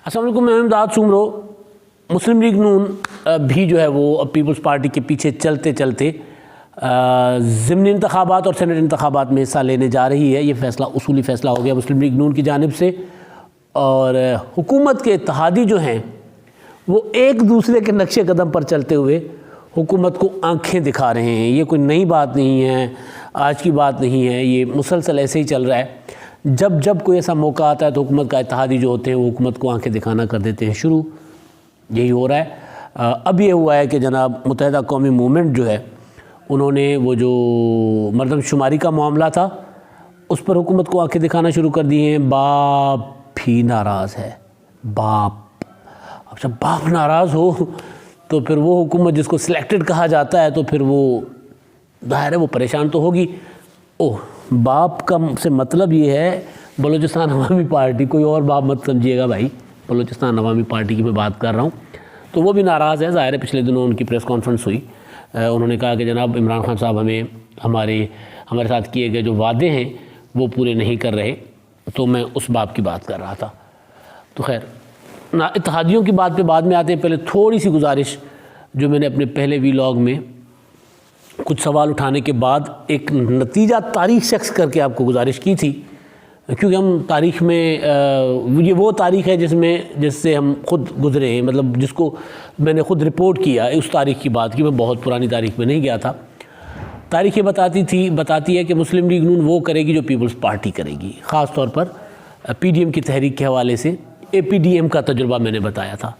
السلام علیکم، میں امداد سومرو۔ مسلم لیگ نون بھی جو ہے وہ اب پیپلز پارٹی کے پیچھے چلتے چلتے ضمنی انتخابات اور سینٹ انتخابات میں حصہ لینے جا رہی ہے۔ یہ فیصلہ اصولی فیصلہ ہو گیا مسلم لیگ نون کی جانب سے، اور حکومت کے اتحادی جو ہیں وہ ایک دوسرے کے نقش قدم پر چلتے ہوئے حکومت کو آنکھیں دکھا رہے ہیں۔ یہ کوئی نئی بات نہیں ہے، آج کی بات نہیں ہے، یہ مسلسل ایسے ہی چل رہا ہے۔ جب کوئی ایسا موقع آتا ہے تو حکومت کا اتحادی جو ہوتے ہیں وہ حکومت کو آنکھیں دکھانا کر دیتے ہیں شروع۔ یہی ہو رہا ہے۔ اب یہ ہوا ہے کہ جناب متحدہ قومی موومنٹ جو ہے انہوں نے وہ جو مردم شماری کا معاملہ تھا اس پر حکومت کو آنکھیں دکھانا شروع کر دی ہیں۔ باپ بھی ناراض ہے، باپ۔ اب جب باپ ناراض ہو تو پھر وہ حکومت جس کو سلیکٹڈ کہا جاتا ہے تو پھر وہ ظاہر ہے وہ پریشان تو ہوگی۔ باپ کا سے مطلب یہ ہے بلوچستان عوامی پارٹی، کوئی اور باپ مت سمجھیے گا بھائی، بلوچستان عوامی پارٹی کی میں بات کر رہا ہوں۔ تو وہ بھی ناراض ہے، ظاہر ہے پچھلے دنوں ان کی پریس کانفرنس ہوئی، انہوں نے کہا کہ جناب عمران خان صاحب ہمارے ساتھ کیے گئے جو وعدے ہیں وہ پورے نہیں کر رہے۔ تو میں اس باپ کی بات کر رہا تھا۔ تو خیر اتحادیوں کی بات پہ بعد میں آتے ہیں، پہلے تھوڑی سی گزارش جو میں نے اپنے پہلے ویلاگ میں کچھ سوال اٹھانے کے بعد ایک نتیجہ تاریخ شخص کر کے آپ کو گزارش کی تھی، کیونکہ ہم تاریخ میں یہ وہ تاریخ ہے جس سے ہم خود گزرے ہیں، مطلب جس کو میں نے خود رپورٹ کیا، اس تاریخ کی بات کی۔ میں بہت پرانی تاریخ میں نہیں گیا تھا۔ تاریخ یہ بتاتی ہے کہ مسلم لیگ نون وہ کرے گی جو پیپلز پارٹی کرے گی، خاص طور پر پی ڈی ایم کی تحریک کے حوالے سے اے پی ڈی ایم کا تجربہ میں نے بتایا تھا۔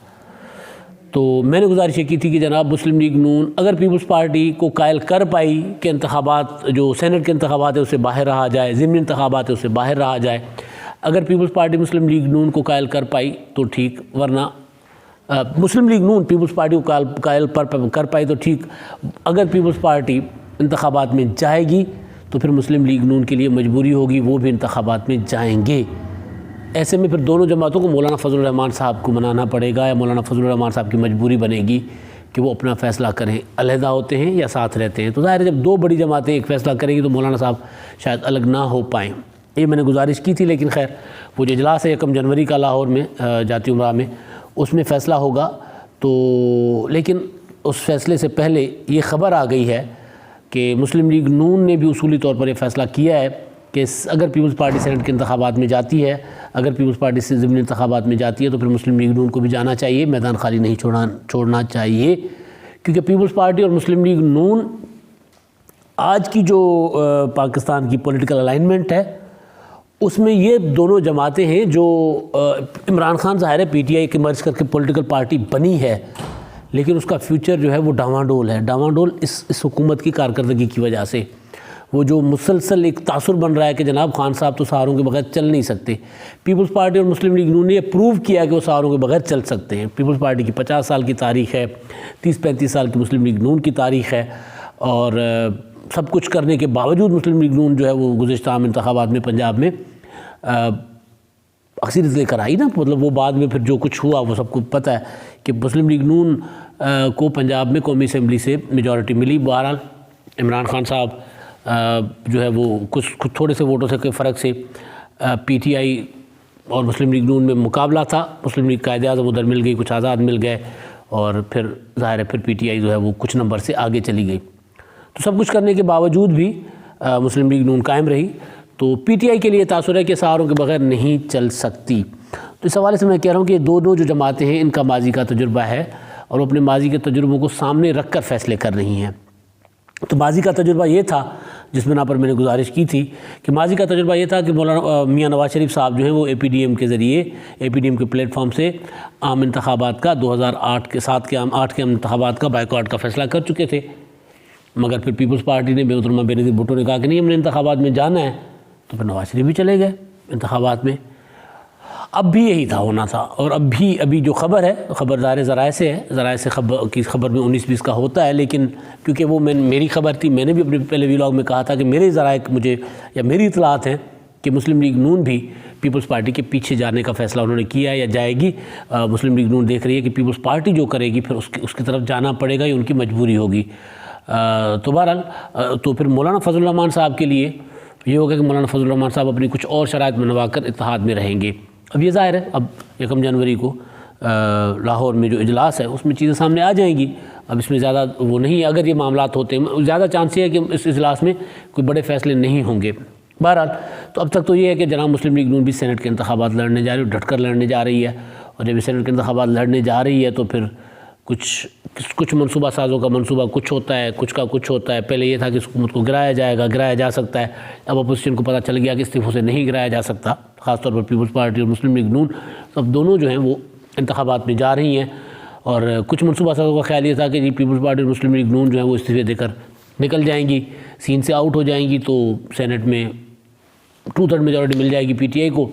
تو میں نے گزارش یہ کی تھی کہ جناب مسلم لیگ نون اگر پیپلز پارٹی کو قائل کر پائی کہ انتخابات جو سینٹ کے انتخابات ہیں اس سے باہر رہا جائے، ضمنی انتخابات ہیں اس سے باہر رہا جائے، اگر پیپلز پارٹی مسلم لیگ نون کو قائل کر پائی تو ٹھیک، ورنہ مسلم لیگ نون پیپلز پارٹی کو قائل کر پائی تو ٹھیک، اگر پیپلز پارٹی انتخابات میں جائے گی تو پھر مسلم لیگ نون کے لیے مجبوری ہوگی وہ بھی انتخابات میں جائیں گے۔ ایسے میں پھر دونوں جماعتوں کو مولانا فضل الرحمان صاحب کو منانا پڑے گا، یا مولانا فضل الرحمان صاحب کی مجبوری بنے گی کہ وہ اپنا فیصلہ کریں، علیحدہ ہوتے ہیں یا ساتھ رہتے ہیں۔ تو ظاہر ہے جب دو بڑی جماعتیں ایک فیصلہ کریں گی تو مولانا صاحب شاید الگ نہ ہو پائیں۔ یہ میں نے گزارش کی تھی، لیکن خیر وہ جو اجلاس ہے 1 جنوری کا لاہور میں جاتی عمرہ میں، اس میں فیصلہ ہوگا۔ تو لیکن اس فیصلے سے پہلے یہ خبر آ گئی ہے کہ مسلم لیگ نون نے بھی اصولی طور پر یہ فیصلہ کیا ہے کہ اگر پیپلز پارٹی سینٹ کے انتخابات میں جاتی ہے، اگر پیپلز پارٹی سے ضمنی انتخابات میں جاتی ہے تو پھر مسلم لیگ نون کو بھی جانا چاہیے، میدان خالی نہیں چھوڑنا چاہیے، کیونکہ پیپلز پارٹی اور مسلم لیگ نون آج کی جو پاکستان کی پولیٹیکل الائنمنٹ ہے اس میں یہ دونوں جماعتیں ہیں جو عمران خان ظاہر ہے پی ٹی آئی کے مرج کر کے پولیٹیکل پارٹی بنی ہے، لیکن اس کا فیوچر جو ہے وہ ڈاواں ڈول اس حکومت کی کارکردگی کی وجہ سے۔ وہ جو مسلسل ایک تاثر بن رہا ہے کہ جناب خان صاحب تو سہاروں کے بغیر چل نہیں سکتے۔ پیپلز پارٹی اور مسلم لیگ نون نے یہ پروو کیا کہ وہ سہاروں کے بغیر چل سکتے ہیں۔ پیپلز پارٹی کی 50 سال کی تاریخ ہے، 30-35 سال کی مسلم لیگ نون کی تاریخ ہے، اور سب کچھ کرنے کے باوجود مسلم لیگ نون جو ہے وہ گزشتہ عام انتخابات میں پنجاب میں اکثریت لے کر آئی نا، مطلب وہ بعد میں پھر جو کچھ ہوا وہ سب کو پتہ ہے کہ مسلم لیگ نون کو پنجاب میں قومی اسمبلی سے میجورٹی ملی۔ بہرحال عمران خان صاحب جو ہے وہ کچھ تھوڑے سے ووٹوں سے کے فرق سے پی ٹی آئی اور مسلم لیگ نون میں مقابلہ تھا، مسلم لیگ قائد اعظم ادھر مل گئی، کچھ آزاد مل گئے، اور پھر ظاہر ہے پھر پی ٹی آئی جو ہے وہ کچھ نمبر سے آگے چلی گئی۔ تو سب کچھ کرنے کے باوجود بھی مسلم لیگ نون قائم رہی۔ تو پی ٹی آئی کے لیے تاثر ہے کہ سہاروں کے بغیر نہیں چل سکتی۔ تو اس حوالے سے میں کہہ رہا ہوں کہ دونوں جو جماعتیں ہیں ان کا ماضی کا تجربہ ہے، اور وہ اپنے ماضی کے تجربوں کو سامنے رکھ کر فیصلے کر رہی ہیں۔ تو ماضی کا تجربہ یہ تھا، جس بنا پر میں نے گزارش کی تھی کہ ماضی کا تجربہ یہ تھا کہ مولانا میاں نواز شریف صاحب جو ہیں وہ اے پی ڈی ایم کے ذریعے، اے پی ڈی ایم کے پلیٹ فارم سے عام انتخابات کا 2008 کے 7 کے عام انتخابات کا بائیکاٹ کا فیصلہ کر چکے تھے، مگر پھر پیپلز پارٹی نے محترمہ بینظیر بھٹو نے کہا کہ نہیں ہم نے انتخابات میں جانا ہے، تو پھر نواز شریف بھی چلے گئے انتخابات میں۔ اب بھی یہی تھا، ہونا تھا، اور ابھی جو خبر ہے، خبر ذرائع سے ہے، ذرائع سے خبر میں 19-20 کا ہوتا ہے، لیکن کیونکہ وہ میری خبر تھی، میں نے بھی اپنے پہلے ویلاگ میں کہا تھا کہ میرے ذرائع مجھے یا میری اطلاعات ہیں کہ مسلم لیگ نون بھی پیپلز پارٹی کے پیچھے جانے کا فیصلہ انہوں نے کیا ہے یا جائے گی۔ مسلم لیگ نون دیکھ رہی ہے کہ پیپلز پارٹی جو کرے گی پھر اس کی طرف جانا پڑے گا، یہ ان کی مجبوری ہوگی۔ تو بہرحال تو پھر مولانا فضل الرحمان صاحب کے لیے یہ ہوگا کہ مولانا فضل الرحمان صاحب اپنی کچھ اور شرائط منوا کر اتحاد میں رہیں گے، اب یہ ظاہر ہے اب 1 جنوری کو لاہور میں جو اجلاس ہے اس میں چیزیں سامنے آ جائیں گی. اب اس میں زیادہ وہ نہیں ہے، اگر یہ معاملات ہوتے ہیں زیادہ چانس یہ ہے کہ اس اجلاس میں کوئی بڑے فیصلے نہیں ہوں گے. بہرحال تو اب تک تو یہ ہے کہ جناب مسلم لیگ نون بھی سینٹ کے انتخابات لڑنے جا رہی ہے، ڈٹ کر لڑنے جا رہی ہے. اور جب یہ سینٹ کے انتخابات لڑنے جا رہی ہے تو پھر کچھ منصوبہ سازوں کا منصوبہ کچھ ہوتا ہے، کچھ کا کچھ ہوتا ہے. پہلے یہ تھا کہ اس حکومت کو گرایا جائے گا، گرایا جا سکتا ہے. اب اپوزیشن کو پتہ چل گیا کہ استعفوں سے نہیں گرایا جا سکتا، خاص طور پر پیپلز پارٹی اور مسلم لیگ نون. اب دونوں جو ہیں وہ انتخابات میں جا رہی ہیں، اور کچھ منصوبہ سازوں کا خیال یہ تھا کہ جی پیپلز پارٹی اور مسلم لیگ نون جو ہیں وہ استعفے دے کر نکل جائیں گی، سین سے آؤٹ ہو جائیں گی، تو سینٹ میں 2/3 میجورٹی مل جائے گی پی ٹی آئی کو.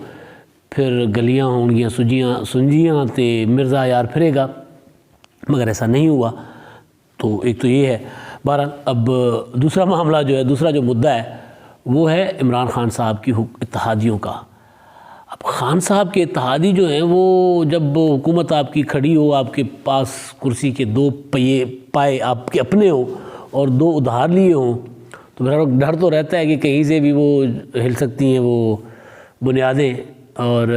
پھر گلیاں ہوں گیاں سنجیاں تے مرزا یار پھرے گا، مگر ایسا نہیں ہوا. تو ایک تو یہ ہے. بہرحال اب دوسرا معاملہ جو ہے، دوسرا جو مدعا ہے وہ ہے عمران خان صاحب کی اتحادیوں کا. اب خان صاحب کے اتحادی جو ہیں وہ جب حکومت آپ کی کھڑی ہو، آپ کے پاس کرسی کے 2 پائے آپ کے اپنے ہوں اور 2 ادھار لیے ہوں، تو میرا ڈر تو رہتا ہے کہ کہیں سے بھی وہ ہل سکتی ہیں وہ بنیادیں. اور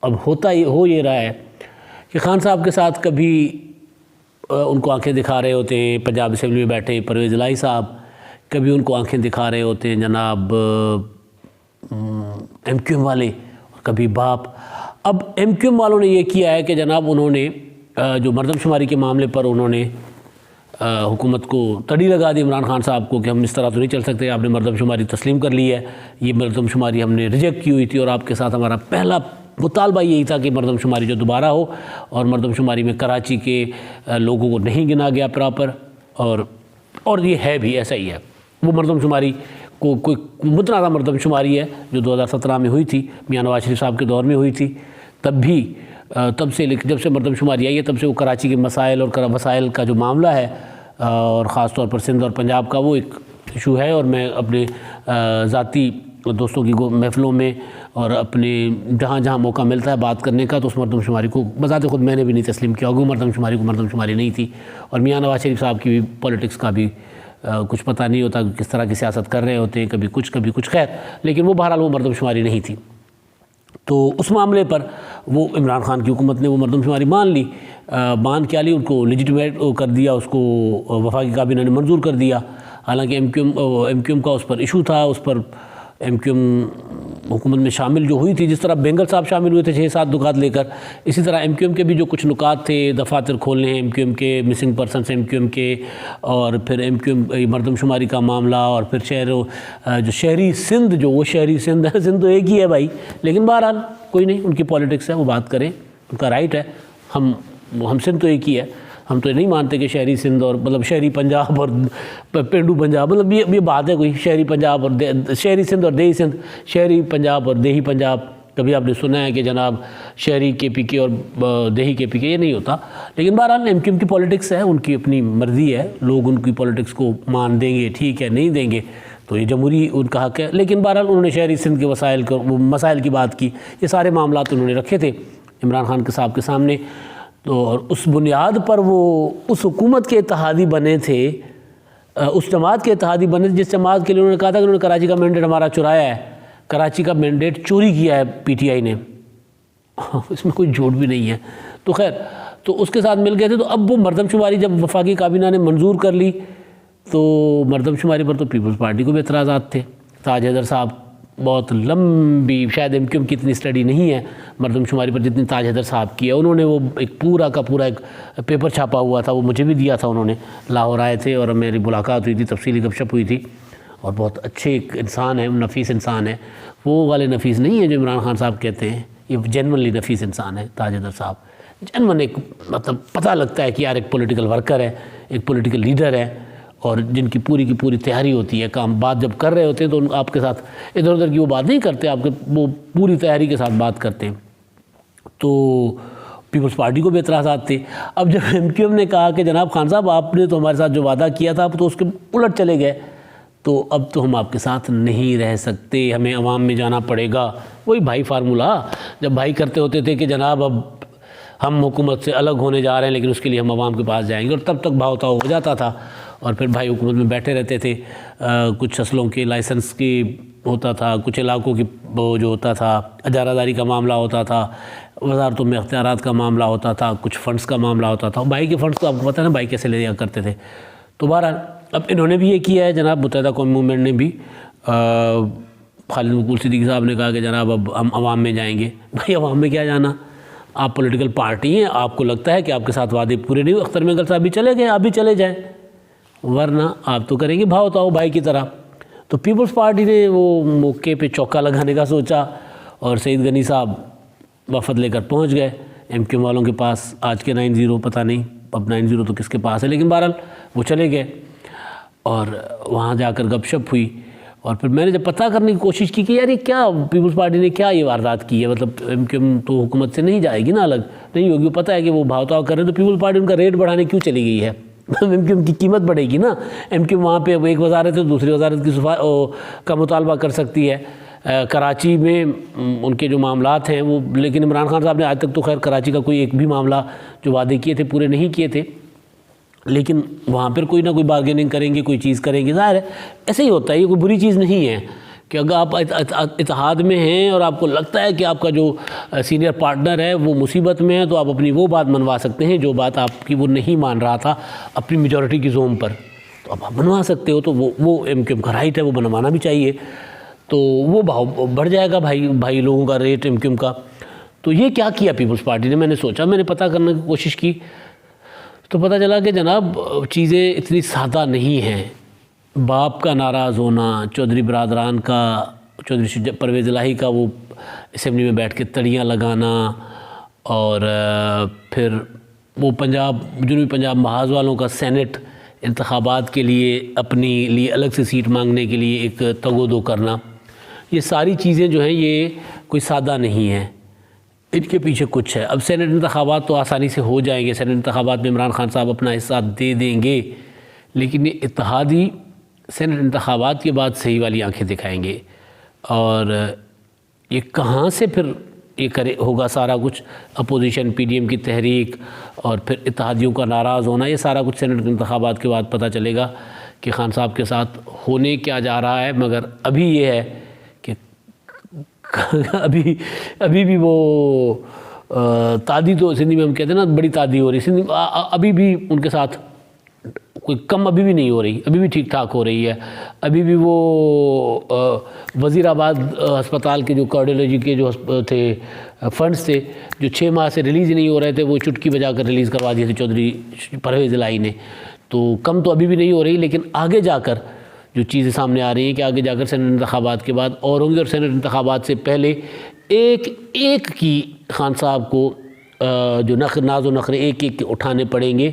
اب ہو یہ رہا ہے کہ خان صاحب کے ساتھ کبھی ان کو آنکھیں دکھا رہے ہوتے ہیں پنجاب اسمبلی میں بیٹھے پرویز الہی صاحب، کبھی ان کو آنکھیں دکھا رہے ہوتے ہیں جناب ایم کیو ایم والے، کبھی باپ. اب ایم کیو ایم والوں نے یہ کیا ہے کہ جناب انہوں نے جو مردم شماری کے معاملے پر انہوں نے حکومت کو تڑی لگا دی عمران خان صاحب کو کہ ہم اس طرح تو نہیں چل سکتے، آپ نے مردم شماری تسلیم کر لی ہے، یہ مردم شماری ہم نے ریجیکٹ کی ہوئی تھی، اور آپ کے ساتھ ہمارا پہلا مطالبہ یہی تھا کہ مردم شماری جو دوبارہ ہو، اور مردم شماری میں کراچی کے لوگوں کو نہیں گنا گیا پراپر. اور یہ ہے بھی ایسا ہی ہے. وہ مردم شماری کوئی متنازع مردم شماری ہے جو 2017 میں ہوئی تھی، میاں نواز شریف صاحب کے دور میں ہوئی تھی. تب سے جب سے مردم شماری آئی ہے تب سے وہ کراچی کے مسائل اور وسائل کا جو معاملہ ہے، اور خاص طور پر سندھ اور پنجاب کا وہ ایک ایشو ہے. اور میں اپنے ذاتی دوستوں کی محفلوں میں اور اپنے جہاں موقع ملتا ہے بات کرنے کا، تو اس مردم شماری کو بذات خود میں نے بھی نہیں تسلیم کیا ہوگا. مردم شماری کو مردم شماری نہیں تھی. اور میاں نواز شریف صاحب کی بھی پولیٹکس کا بھی کچھ پتہ نہیں ہوتا کہ کس طرح کی سیاست کر رہے ہوتے ہیں، کبھی کچھ خیر، لیکن وہ بہرحال وہ مردم شماری نہیں تھی. تو اس معاملے پر وہ عمران خان کی حکومت نے وہ مردم شماری مان کیا لی، ان کو لیجیٹیمیٹ کر دیا، اس کو وفاقی کابینہ نے منظور کر دیا. حالانکہ ایم کیو ایم کا اس پر ایشو تھا، اس پر ایم کیو ایم حکومت میں شامل جو ہوئی تھی، جس طرح بینگل صاحب شامل ہوئے تھے 6-7 نکات لے کر، اسی طرح ایم کیو ایم کے بھی جو کچھ نکات تھے، دفاتر کھولنے ہیں ایم کیو ایم کے، missing persons M Q M کے، اور پھر ایم کیو ایم مردم شماری کا معاملہ، اور پھر جو شہری سندھ جو وہ شہری سندھ ہے، سندھ تو ایک ہی ہے بھائی، لیکن بہرحال کوئی نہیں، ان کی پولیٹکس ہے، وہ بات کریں، ان کا رائٹ ہے. ہم سندھ تو ایک ہی ہے، ہم تو نہیں مانتے کہ شہری سندھ اور مطلب شہری پنجاب اور پینڈو پنجاب، مطلب یہ بات ہے کوئی شہری پنجاب اور شہری سندھ اور دیہی سندھ، شہری پنجاب اور دیہی پنجاب. کبھی آپ نے سنا ہے کہ جناب شہری کے پی کے اور دیہی کے پی کے، یہ نہیں ہوتا. لیکن بہرحال ایم کیو ایم کی پولیٹکس ہے، ان کی اپنی مرضی ہے، لوگ ان کی پولیٹکس کو مان دیں گے ٹھیک ہے، نہیں دیں گے تو یہ جمہوری ان کا حق ہے. لیکن بہرحال انہوں نے شہری سندھ کے مسائل کی بات کی، یہ سارے معاملات انہوں نے رکھے تھے عمران خان صاحب کے سامنے. تو اور اس بنیاد پر وہ اس حکومت کے اتحادی بنے تھے، اس جماعت کے اتحادی بنے تھے جس جماعت کے لیے انہوں نے کہا تھا کہ انہوں نے کراچی کا مینڈیٹ ہمارا چرایا ہے، کراچی کا مینڈیٹ چوری کیا ہے پی ٹی آئی نے. اس میں کوئی جھوٹ بھی نہیں ہے. تو خیر، تو اس کے ساتھ مل گئے تھے. تو اب وہ مردم شماری جب وفاقی کابینہ نے منظور کر لی، تو مردم شماری پر تو پیپلز پارٹی کو بھی اعتراضات تھے. تاج حیدر صاحب بہت لمبی، شاید ایم کیو ایم کی اتنی اسٹڈی نہیں ہے مردم شماری پر جتنی تاج حیدر صاحب کی ہے. انہوں نے وہ ایک پورا کا پورا ایک پیپر چھاپا ہوا تھا، وہ مجھے بھی دیا تھا. انہوں نے لاہور آئے تھے اور میری ملاقات ہوئی تھی، تفصیلی گپ شپ ہوئی تھی. اور بہت اچھے ایک انسان ہے، نفیس انسان ہے. وہ والے نفیس نہیں ہے جو عمران خان صاحب کہتے ہیں، یہ جینونلی نفیس انسان ہے تاج حیدر صاحب. جینون ایک مطلب پتہ لگتا ہے کہ یار ایک پولیٹیکل ورکر ہے، ایک پولیٹیکل لیڈر ہے، اور جن کی پوری تیاری ہوتی ہے. کام بات جب کر رہے ہوتے ہیں تو آپ کے ساتھ ادھر ادھر کی وہ بات نہیں کرتے، آپ کے وہ پوری تیاری کے ساتھ بات کرتے ہیں. تو پیپلز پارٹی کو بھی اعتراضات تھے. اب جب ایم کیو ایم نے کہا کہ جناب خان صاحب آپ نے تو ہمارے ساتھ جو وعدہ کیا تھا آپ تو اس کے الٹ چلے گئے، تو اب تو ہم آپ کے ساتھ نہیں رہ سکتے، ہمیں عوام میں جانا پڑے گا. وہی بھائی فارمولہ جب بھائی کرتے ہوتے تھے کہ جناب اب ہم حکومت سے الگ ہونے جا رہے ہیں لیکن اس کے لیے ہم عوام کے پاس جائیں گے، اور تب تک بھاؤ تاؤ ہو جاتا تھا. اور پھر بھائی حکومت میں بیٹھے رہتے تھے، کچھ اصلوں کے لائسنس کی ہوتا تھا، کچھ علاقوں کی وہ جو ہوتا تھا اجارہ داری کا معاملہ ہوتا تھا، وزارتوں میں اختیارات کا معاملہ ہوتا تھا، کچھ فنڈز کا معاملہ ہوتا تھا. بھائی کے فنڈز تو آپ کو پتہ ہے نا بھائی کیسے لے لیا کرتے تھے. تو بہرحال اب انہوں نے بھی یہ کیا ہے، جناب متحدہ قومی موومنٹ نے بھی. خالد مقبول صدیقی صاحب نے کہا کہ جناب اب ہم عوام میں جائیں گے. بھائی عوام میں کیا جانا، آپ پولیٹیکل پارٹی ہیں، آپ کو لگتا ہے کہ آپ کے ساتھ وعدے پورے نہیں ہوئے. اختر مینگل صاحب بھی چلے گئے، آپ بھی چلے جائیں، ورنہ آپ تو کریں گے بھاؤ تاؤ بھائی کی طرح. تو پیپلز پارٹی نے وہ موقع پہ چوکا لگانے کا سوچا اور سعید غنی صاحب وفد لے کر پہنچ گئے ایم کیو والوں کے پاس. آج کے 90 پتہ نہیں اب 90 تو کس کے پاس ہے، لیکن بہرحال وہ چلے گئے اور وہاں جا کر گپ شپ ہوئی. اور پھر میں نے جب پتہ کرنے کی کوشش کی کہ یار یہ کیا پیپلز پارٹی نے کیا یہ واردات کی ہے، مطلب ایم کیو تو حکومت سے نہیں جائے گی نا، الگ نہیں ہوگی. پتہ ہے کہ وہ بھاؤ تاؤ کر رہے ہیں، تو پیپلز پارٹی ان کا ریٹ بڑھانے کیوں چلی گئی ہے؟ ایم کیو کی قیمت بڑھے گی نا. ایم کیو وہاں پہ ایک وزارت ہے دوسری وزارت کی کا مطالبہ کر سکتی ہے. کراچی میں ان کے جو معاملات ہیں وہ، لیکن عمران خان صاحب نے آج تک تو خیر کراچی کا کوئی ایک بھی معاملہ جو وعدے کیے تھے پورے نہیں کیے تھے، لیکن وہاں پر کوئی نہ کوئی بارگیننگ کریں گے، کوئی چیز کریں گے. ظاہر ہے ایسے ہی ہوتا ہے، یہ کوئی بری چیز نہیں ہے کہ اگر آپ اتحاد میں ہیں اور آپ کو لگتا ہے کہ آپ کا جو سینئر پارٹنر ہے وہ مصیبت میں ہے، تو آپ اپنی وہ بات منوا سکتے ہیں جو بات آپ کی وہ نہیں مان رہا تھا اپنی میجورٹی کی زوم پر، تو آپ منوا سکتے ہو. تو وہ ایم کیو کا رائٹ ہے، وہ بنوانا بھی چاہیے. تو وہ بھاؤ بڑھ جائے گا بھائی لوگوں کا ریٹ ایم کیو کا. تو یہ کیا کیا پیپلز پارٹی نے، میں نے سوچا، میں نے پتہ کرنے کی کوشش کی تو پتہ چلا کہ جناب چیزیں اتنی سادہ نہیں ہیں. باپ کا ناراض ہونا، چودھری برادران کا، چودھری پرویز الہی کا وہ اسمبلی میں بیٹھ کے تڑیاں لگانا، اور پھر وہ جنوبی پنجاب محاذ والوں کا سینٹ انتخابات کے لیے اپنی لیے الگ سے سیٹ مانگنے کے لیے ایک تگ و دو کرنا، یہ ساری چیزیں جو ہیں یہ کوئی سادہ نہیں ہیں، ان کے پیچھے کچھ ہے. اب سینٹ انتخابات تو آسانی سے ہو جائیں گے، سینٹ انتخابات میں عمران خان صاحب اپنا حصہ دے دیں گے، لیکن یہ اتحادی سینٹ انتخابات کے بعد صحیح والی آنکھیں دکھائیں گے. اور یہ کہاں سے پھر یہ ہوگا سارا کچھ، اپوزیشن، پی ڈی ایم کی تحریک اور پھر اتحادیوں کا ناراض ہونا، یہ سارا کچھ سینٹ انتخابات کے بعد پتہ چلے گا کہ خان صاحب کے ساتھ ہونے کیا جا رہا ہے. مگر ابھی یہ ہے کہ ابھی بھی وہ تادی، تو سندھی میں ہم کہتے ہیں نا بڑی تادی ہو رہی سندھی، ابھی بھی ان کے ساتھ کوئی کم ابھی بھی نہیں ہو رہی، ابھی بھی ٹھیک ٹھاک ہو رہی ہے. ابھی بھی وہ وزیر آباد ہسپتال کے جو کارڈیولوجی کے جو تھے فنڈز تھے جو 6 ماہ سے ریلیز ہی نہیں ہو رہے تھے، وہ چٹکی بجا کر ریلیز کروا دیے تھے چودھری پرویز الہی نے. تو کم تو ابھی بھی نہیں ہو رہی، لیکن آگے جا کر جو چیزیں سامنے آ رہی ہیں کہ آگے جا کر سینٹ انتخابات کے بعد اور ہوں گے، اور سینٹ انتخابات سے پہلے ایک کی خان صاحب کو جو ناز و نخرے ایک اٹھانے پڑیں گے.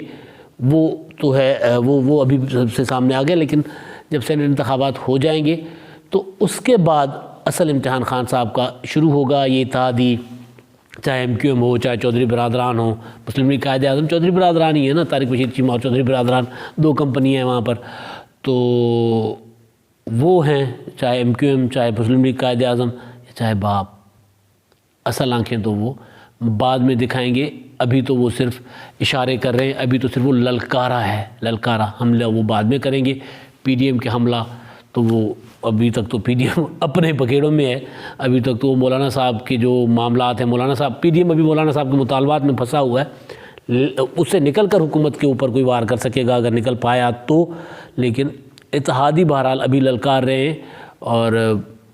وہ تو ہے، وہ ابھی سب سے سامنے آ گیا، لیکن جب سینٹ انتخابات ہو جائیں گے تو اس کے بعد اصل امتحان خان صاحب کا شروع ہوگا. یہ اتحادی چاہے ایم کیو ایم ہو، چاہے چودھری برادران ہو، مسلم لیگ قائد اعظم چودھری برادران ہی ہے نا، طارق بشیر چیمہ اور چودھری برادران 2 کمپنی ہیں وہاں پر. تو وہ ہیں، چاہے ایم کیو ایم، چاہے مسلم لیگ قائد اعظم، چاہے باپ، اصل آنکھیں تو وہ بعد میں دکھائیں گے. ابھی تو وہ صرف اشارے کر رہے ہیں، ابھی تو صرف وہ للکارا ہے، للکارا، حملہ وہ بعد میں کریں گے. پی ڈی ایم کے حملہ تو وہ ابھی تک تو پی ڈی ایم اپنے پکیڑوں میں ہے. ابھی تک تو مولانا صاحب کے جو معاملات ہیں، مولانا صاحب، پی ڈی ایم ابھی مولانا صاحب کے مطالبات میں پھنسا ہوا ہے، اس سے نکل کر حکومت کے اوپر کوئی وار کر سکے گا اگر نکل پایا تو. لیکن اتحادی بہرحال ابھی للکار رہے ہیں، اور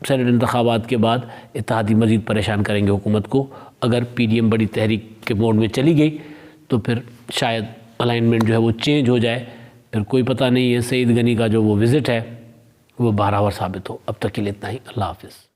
سینٹ انتخابات کے بعد اتحادی مزید پریشان کریں گے حکومت کو. اگر پی ڈی ایم بڑی تحریک کے موڈ میں چلی گئی تو پھر شاید الائنمنٹ جو ہے وہ چینج ہو جائے. پھر کوئی پتہ نہیں ہے، سعید غنی کا جو وہ وزٹ ہے وہ بہراور ثابت ہو. اب تک کے لیے اتنا ہی. اللہ حافظ.